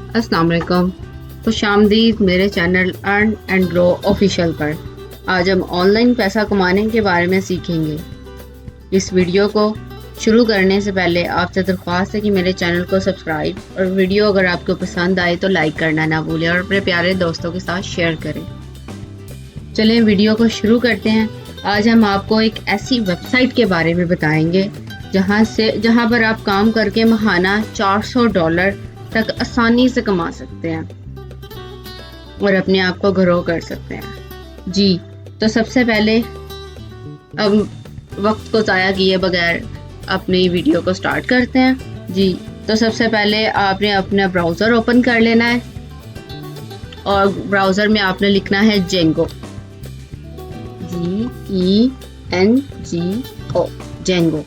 अस्सलाम वालेकुम, खुशामदीद मेरे channel earn and grow official पर। आज हम ऑनलाइन पैसा कमाने के बारे में सीखेंगे। इस वीडियो को शुरू करने से पहले आपसे दरख्वास्त है कि मेरे चैनल को सब्सक्राइब और वीडियो अगर आपको पसंद आए तो लाइक करना ना भूलें और अपने प्यारे दोस्तों के साथ शेयर करें। चलें वीडियो को शुरू करते हैं। आज हम आपको एक ऐसी वेबसाइट के बारे में बताएंगे जहां पर आप काम करके माहाना $400 तक आसानी से कमा सकते हैं और अपने आप को ग्रो कर सकते हैं। जी तो सबसे पहले अब वक्त को ज़ाया किए बगैर अपनी वीडियो को स्टार्ट करते हैं। जी तो सबसे पहले आपने अपना ब्राउज़र ओपन कर लेना है और ब्राउज़र में आपने लिखना है जेंगो, GENGO, जेंगो,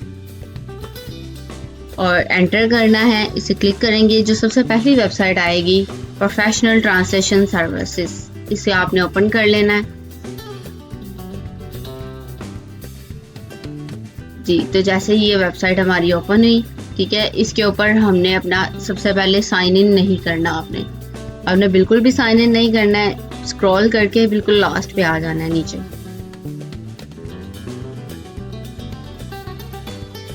और एंटर करना है। इसे क्लिक करेंगे, जो सबसे पहली वेबसाइट आएगी प्रोफेशनल ट्रांसलेशन सर्विसेज, इसे आपने ओपन कर लेना है। जी तो जैसे ही ये वेबसाइट हमारी ओपन हुई, ठीक है, इसके ऊपर हमने अपना सबसे पहले साइन इन नहीं करना। आपने बिल्कुल भी साइन इन नहीं करना है। स्क्रॉल करके बिल्कुल लास्ट पे आ जाना है नीचे।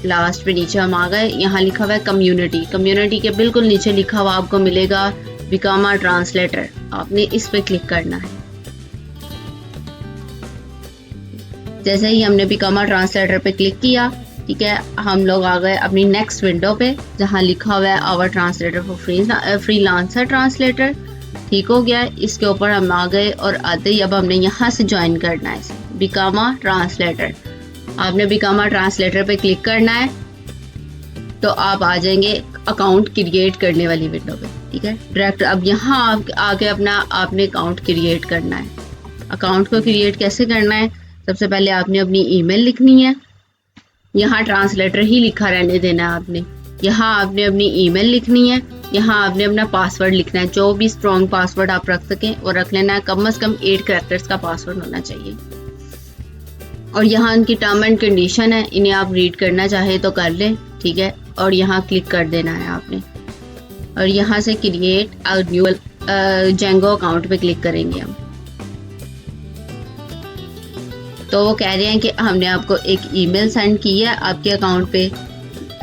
लास्ट पे नीचे हम आ गए। यहाँ लिखा हुआ है कम्युनिटी के बिल्कुल नीचे लिखा हुआ आपको मिलेगा बिकामा ट्रांसलेटर। आपने इस पे क्लिक करना है। जैसे ही हमने बिकामा ट्रांसलेटर पे क्लिक किया, ठीक है, हम लोग आ गए अपनी नेक्स्ट विंडो पे जहाँ लिखा हुआ है our translator for freelancer translator. ठीक हो गया। इसके ऊपर हम आ गए और आते ही अब हमने यहाँ से ज्वाइन करना है बिकामा ट्रांसलेटर। आपने बिकामा ट्रांसलेटर पे क्लिक करना है तो आप आ जाएंगे अकाउंट क्रिएट करने वाली विंडो पे। ठीक है, डायरेक्ट अब यहाँ आके अपना आपने अकाउंट क्रिएट करना है। अकाउंट को क्रिएट कैसे करना है? सबसे पहले आपने अपनी ईमेल लिखनी है। यहाँ ट्रांसलेटर ही लिखा रहने देना है आपने। यहाँ आपने अपनी ईमेल लिखनी है। यहाँ आपने अपना पासवर्ड लिखना है, जो भी स्ट्रॉन्ग पासवर्ड आप रख सकें और रख लेना है। कम से कम 8 कैरेक्टर्स का पासवर्ड होना चाहिए। और यहाँ इनकी टर्म एंड कंडीशन है, इन्हें आप रीड करना चाहे तो कर लें। ठीक है, और यहाँ क्लिक कर देना है आपने और यहाँ से create a new Django account पे क्लिक करेंगे हम। तो वो कह रहे हैं कि हमने आपको एक ईमेल सेंड की है आपके अकाउंट पे,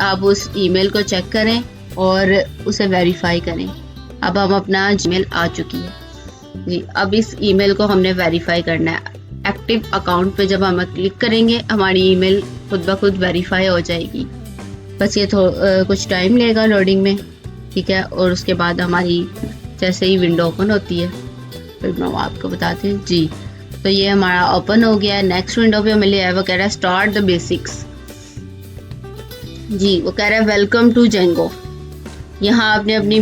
आप उस ईमेल को चेक करें और उसे वेरीफाई करें। अब हम अपना जीमेल आ चुकी है जी। अब इस ईमेल को हमने वेरीफाई करना है। एक्टिव अकाउंट पे जब हम क्लिक करेंगे हमारी ईमेल खुद ब खुद वेरीफाई हो जाएगी। बस ये कुछ टाइम लेगा लोडिंग में। ठीक है, और उसके बाद हमारी जैसे ही विंडो ओपन होती है फिर मैं आपको बताती हूँ। जी तो ये हमारा ओपन हो गया है। नेक्स्ट विंडो पे हमें लिया है, वो कह रहा है स्टार्ट द बेसिक्स। जी वो कह रहा है वेलकम टू जेंगो। यहाँ आपने अपनी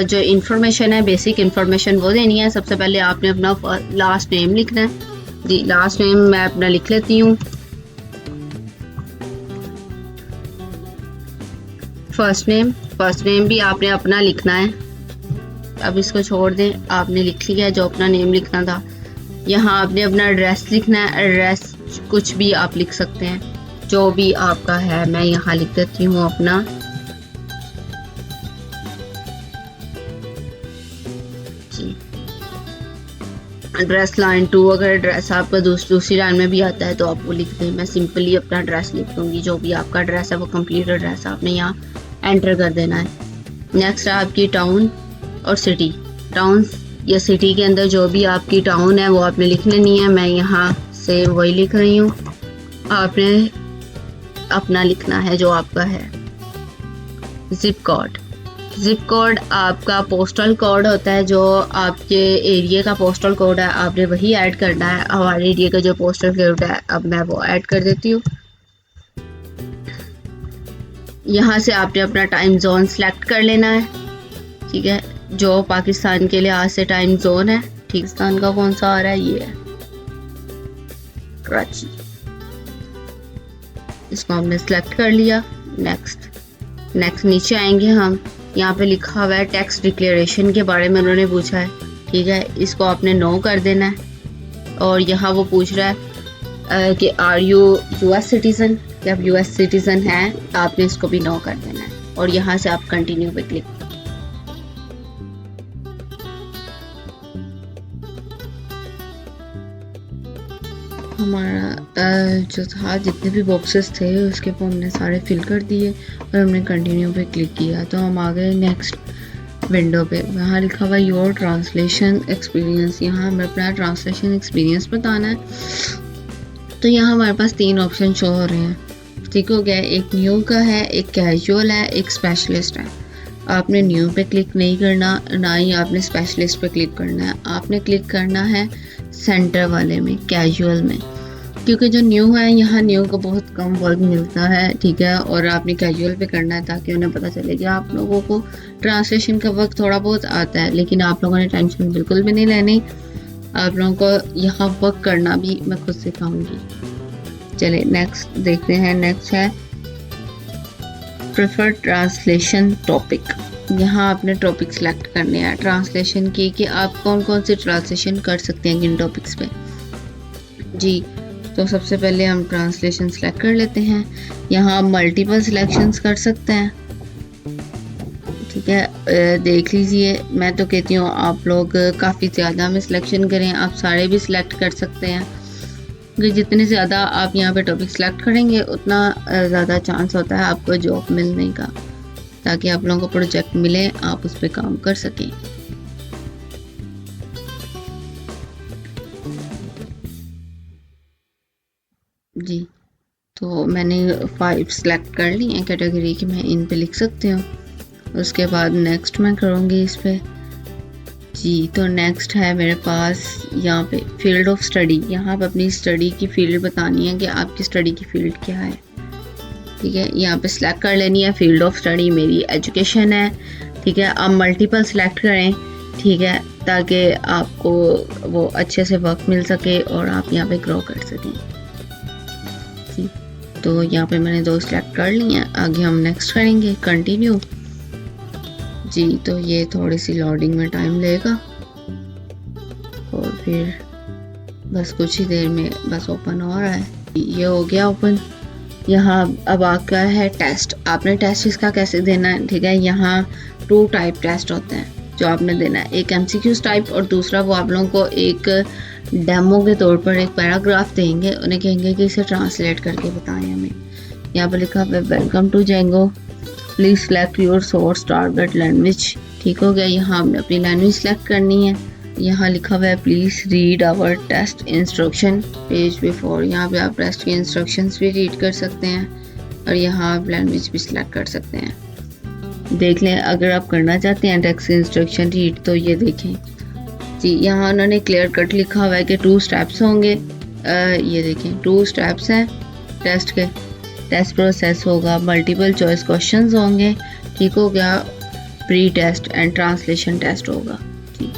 जो इन्फॉर्मेशन है, बेसिक इन्फॉर्मेशन वो देनी है। सबसे पहले आपने अपना लास्ट नेम लिखना है। जी लास्ट नेम मैं अपना लिख लेती हूँ। फर्स्ट नेम भी आपने अपना लिखना है। अब इसको छोड़ दें, आपने लिख लिया है जो अपना नेम लिखना था। यहाँ आपने अपना एड्रेस लिखना है। एड्रेस कुछ भी आप लिख सकते हैं, जो भी आपका है। मैं यहाँ लिख देती हूँ अपना एड्रेस लाइन 2। अगर एड्रेस आपका दूसरी लाइन में भी आता है तो आप वो लिख दें। मैं सिंपली अपना एड्रेस लिख दूँगी। जो भी आपका एड्रेस है वो कंप्लीट एड्रेस आपने यहाँ एंटर कर देना है। नेक्स्ट है आपकी टाउन और सिटी। टाउन या सिटी के अंदर जो भी आपकी टाउन है वो आपने लिख लेनी है। मैं यहाँ से वही लिख रही हूँ। आपने अपना लिखना है जो आपका है। जिप कोड आपका पोस्टल कोड होता है, जो आपके एरिया का पोस्टल कोड है आपने वही ऐड करना है। हमारे एरिया का जो पोस्टल कोड है अब मैं वो ऐड कर देती हूँ। यहाँ से आपने अपना टाइम जोन सेलेक्ट कर लेना है। ठीक है, जो पाकिस्तान के लिहाज से टाइम जोन है। पाकिस्तान का कौन सा आ रहा है? ये है कराची। इसको हमने सेलेक्ट कर लिया। नेक्स्ट नीचे आएंगे हम। यहाँ पे लिखा हुआ है टैक्स डिक्लेरेशन के बारे में उन्होंने पूछा है। ठीक है, इसको आपने नो कर देना है। और यहाँ वो पूछ रहा है कि आर यू US सिटीजन, कि आप US सिटीजन हैं, आपने इसको भी नो कर देना है। और यहाँ से आप कंटिन्यू पे क्लिक। हमारा जो था जितने भी बॉक्सेस थे उसके वो हमने सारे फिल कर दिए और हमने कंटिन्यू पे क्लिक किया तो हम आ गए नेक्स्ट विंडो पे। यहाँ लिखा हुआ योर ट्रांसलेशन एक्सपीरियंस, यहाँ हमें अपना ट्रांसलेशन एक्सपीरियंस बताना है। तो यहाँ हमारे पास 3 ऑप्शन शो हो रहे हैं, ठीक हो गया। एक न्यू का है, एक कैजुअल है, एक स्पेशलिस्ट है। आपने न्यू पे क्लिक नहीं करना, ना ही आपने स्पेशलिस्ट पे क्लिक करना है। आपने क्लिक करना है सेंटर वाले में, कैजुअल में, क्योंकि जो न्यू है यहाँ न्यू को बहुत कम वर्क मिलता है, ठीक है। और आपने कैजुअल पे करना है ताकि उन्हें पता चले कि आप लोगों को ट्रांसलेशन का वर्क थोड़ा बहुत आता है, लेकिन आप लोगों ने टेंशन बिल्कुल भी नहीं लेनी। आप लोगों को यहाँ वर्क करना भी मैं खुद सिखाऊंगी। चलिए नेक्स्ट देखते हैं। नेक्स्ट है प्रेफर्ड ट्रांसलेशन टॉपिक। यहाँ आपने टॉपिक सेलेक्ट करने हैं ट्रांसलेशन की कि आप कौन कौन सी ट्रांसलेशन कर सकते हैं किन टॉपिक्स पे जी। तो सबसे पहले हम ट्रांसलेशन सेलेक्ट कर लेते हैं। यहाँ मल्टीपल सिलेक्शंस कर सकते हैं, ठीक है। देख लीजिए, मैं तो कहती हूँ आप लोग काफ़ी ज़्यादा में सिलेक्शन करें, आप सारे भी सिलेक्ट कर सकते हैं, क्योंकि जितने ज़्यादा आप यहाँ पे टॉपिक सेलेक्ट करेंगे उतना ज़्यादा चांस होता है आपको जॉब मिलने का, ताकि आप लोगों को प्रोजेक्ट मिले, आप उस पर काम कर सकें। जी, तो मैंने 5 सेलेक्ट कर ली हैं कैटेगरी की, मैं इन पे लिख सकती हूँ। उसके बाद नेक्स्ट मैं करूँगी इस पर जी। तो नेक्स्ट है मेरे पास यहाँ पे फील्ड ऑफ स्टडी। यहाँ पे अपनी स्टडी की फील्ड बतानी है कि आपकी स्टडी की फील्ड क्या है, ठीक है। यहाँ पे सिलेक्ट कर लेनी है फील्ड ऑफ स्टडी मेरी एजुकेशन है, ठीक है। आप मल्टीपल सिलेक्ट करें, ठीक है, ताकि आपको वो अच्छे से वर्क मिल सके और आप यहाँ पे ग्रो कर सकें जी। तो यहाँ पे मैंने 2 सिलेक्ट कर ली हैं। आगे हम नेक्स्ट करेंगे, कंटिन्यू जी। तो ये थोड़ी सी लोडिंग में टाइम लेगा और फिर बस कुछ ही देर में बस ओपन हो रहा है। ये हो गया ओपन। यहाँ अब आपका है टेस्ट। आपने टेस्ट इसका कैसे देना है, ठीक है। यहाँ 2 टाइप टेस्ट होते हैं जो आपने देना है, एक MCQs टाइप और दूसरा वो आप लोगों को एक डेमो के तौर पर एक पैराग्राफ देंगे, उन्हें कहेंगे कि इसे ट्रांसलेट करके बताएं हमें। यहाँ पर लिखा है welcome to Gengo, please select your source target language, ठीक हो गया। यहाँ हमने अपनी लैंग्वेज सेलेक्ट करनी है। यहाँ लिखा हुआ है please read our test instruction page before. यहाँ पे आप टेस्ट के इंस्ट्रक्शंस भी रीड कर सकते हैं और यहाँ आप लैंग्वेज भी सिलेक्ट कर सकते हैं। देख लें, अगर आप करना चाहते हैं टेस्ट इंस्ट्रक्शन रीड तो ये देखें जी। यहाँ उन्होंने क्लियर कट लिखा हुआ है कि 2 स्टेप्स होंगे। ये देखें 2 स्टेप्स हैं टेस्ट के। टेस्ट प्रोसेस होगा, मल्टीपल चॉइस क्वेश्चंस होंगे, ठीक हो गया। Pre test and translation test होगा जी।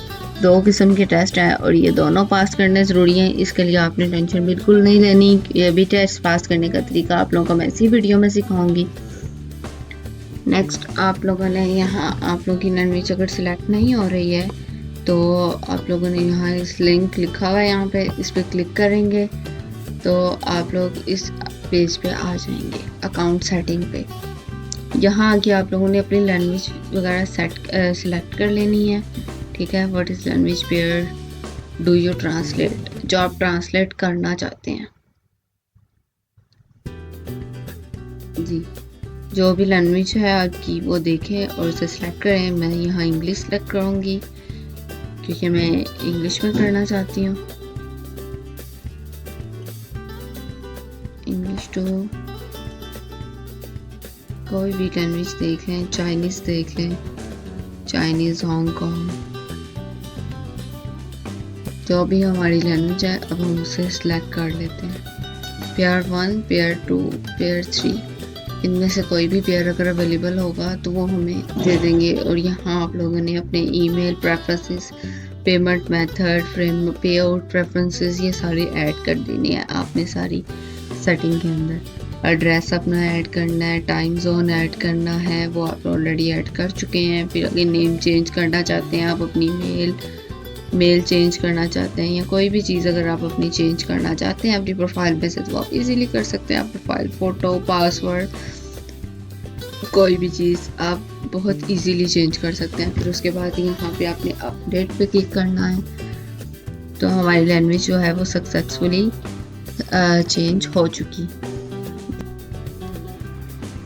2 किस्म के टेस्ट हैं और ये दोनों पास करने ज़रूरी हैं। इसके लिए आपने टेंशन बिल्कुल नहीं लेनी। ये भी टेस्ट पास करने का तरीका आप लोगों को मैं इसी वीडियो में सिखाऊंगी। नेक्स्ट आप लोगों ने यहाँ आप लोगों की लैंग्वेज अगर सिलेक्ट नहीं हो रही है तो आप लोगों ने यहाँ इस लिंक लिखा हुआ है, यहाँ पे इस पर क्लिक करेंगे तो आप लोग इस पेज पे आ जाएंगे, अकाउंट सेटिंग पे। यहाँ आके आप लोगों ने अपनी लैंग्वेज वगैरह सिलेक्ट कर लेनी है, ठीक है। What is language pair do you translate, जो आप ट्रांसलेट करना चाहते हैं जी। जो भी लैंग्वेज है आपकी वो देखें और उसे सिलेक्ट करें। मैं यहाँ इंग्लिश सेलेक्ट करूँगी क्योंकि मैं इंग्लिश में करना चाहती हूँ। इंग्लिश टू कोई भी लैंग्वेज देख लें, चाइनीज़ देख लें, चाइनीज़ हांगकॉन्ग, जो भी हमारी लैंग्वेज है अब हम उसे सिलेक्ट कर लेते हैं। पेयर 1, पेयर 2, पेयर 3, इनमें से कोई भी पेयर अगर अवेलेबल होगा तो वो हमें दे देंगे। और यहाँ आप लोगों ने अपने email preferences, payment method, frame पे आउट प्रेफरेंसेस ये सारी ऐड कर देनी है आपने सारी सेटिंग के अंदर। एड्रेस अपना ऐड करना है, टाइम जोन ऐड करना है, वो आप ऑलरेडी ऐड कर चुके हैं। फिर अगर नेम चेंज करना चाहते हैं आप, अपनी मेल चेंज करना चाहते हैं या कोई भी चीज़ अगर आप अपनी चेंज करना चाहते हैं अपनी प्रोफाइल में से तो आप इजीली कर सकते हैं। आप प्रोफाइल फ़ोटो, पासवर्ड, कोई भी चीज़ आप बहुत इजीली चेंज कर सकते हैं। फिर उसके बाद यहाँ पे आपने अपडेट पे क्लिक करना है तो हमारी लैंग्वेज जो है वो सक्सेसफुली चेंज हो चुकी।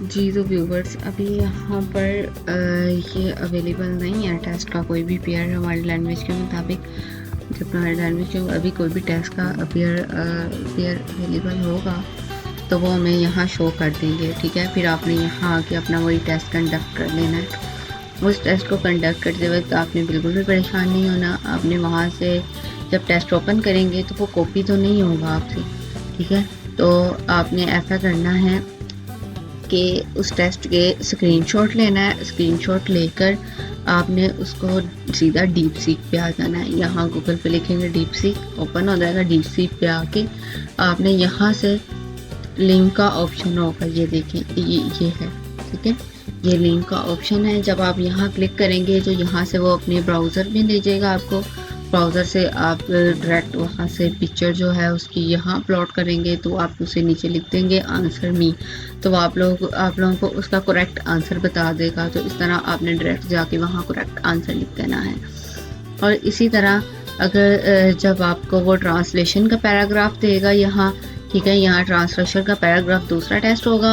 जी तो व्यूवर्स, अभी यहाँ पर ये अवेलेबल नहीं है टेस्ट का कोई भी पेयर हमारी लैंग्वेज के मुताबिक। जब हमारी लैंग्वेज के अभी कोई भी टेस्ट का पेयर अवेलेबल होगा तो वो हमें यहाँ शो कर देंगे, ठीक है। फिर आपने यहाँ आके अपना वही टेस्ट कंडक्ट कर लेना है। उस टेस्ट को कंडक्ट करते वक्त आपने बिल्कुल भी परेशान नहीं होना। आपने वहाँ से जब टेस्ट ओपन करेंगे तो वो कॉपी तो नहीं होगा आपसे, ठीक है। तो आपने ऐसा करना है कि उस टेस्ट के स्क्रीनशॉट लेना है। स्क्रीनशॉट लेकर आपने उसको सीधा डीप सीक पे आ जाना है। यहाँ गूगल पे लिखेंगे डीप सीक, ओपन हो जाएगा। डीप सीक पे आके आपने यहाँ से लिंक का ऑप्शन होगा, ये देखें ये है, ठीक है। ये लिंक का ऑप्शन है। जब आप यहाँ क्लिक करेंगे तो यहाँ से वो अपने ब्राउज़र में ले जाएगा आपको। ब्राउज़र से आप डायरेक्ट वहाँ से पिक्चर जो है उसकी यहाँ अपलोड करेंगे तो आप उसे नीचे लिख देंगे आंसर मी, तो आप लोगों को उसका करेक्ट आंसर बता देगा। तो इस तरह आपने डायरेक्ट जाके वहाँ करेक्ट आंसर लिख देना है। और इसी तरह अगर जब आपको वो ट्रांसलेशन का पैराग्राफ देगा यहाँ, ठीक है, यहाँ ट्रांसलेशन का पैराग्राफ दूसरा टेस्ट होगा,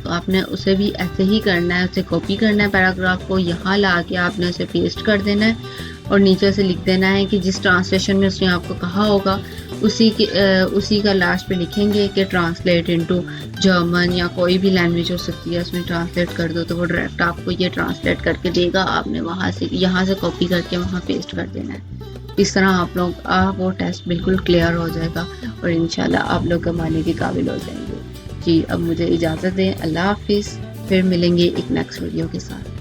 आपने उसे भी ऐसे ही करना है, उसे कॉपी करना है पैराग्राफ को, यहाँ ला के आपने उसे पेस्ट कर देना है और नीचे से लिख देना है कि जिस ट्रांसलेशन में उसने आपको कहा होगा उसी का लास्ट पे लिखेंगे कि ट्रांसलेट इनटू जर्मन या कोई भी लैंग्वेज हो सकती है, उसमें ट्रांसलेट कर दो तो वो डायरेक्ट आपको ये ट्रांसलेट करके देगा। आपने यहाँ से कॉपी करके वहाँ पेस्ट कर देना है। इस तरह आप वो टेस्ट बिल्कुल क्लियर हो जाएगा और इंशाल्लाह आप लोग कमाने के काबिल हो जाएंगे। जी अब मुझे इजाज़त दें, अल्लाह हाफिज़। फिर मिलेंगे एक नेक्स्ट वीडियो के साथ।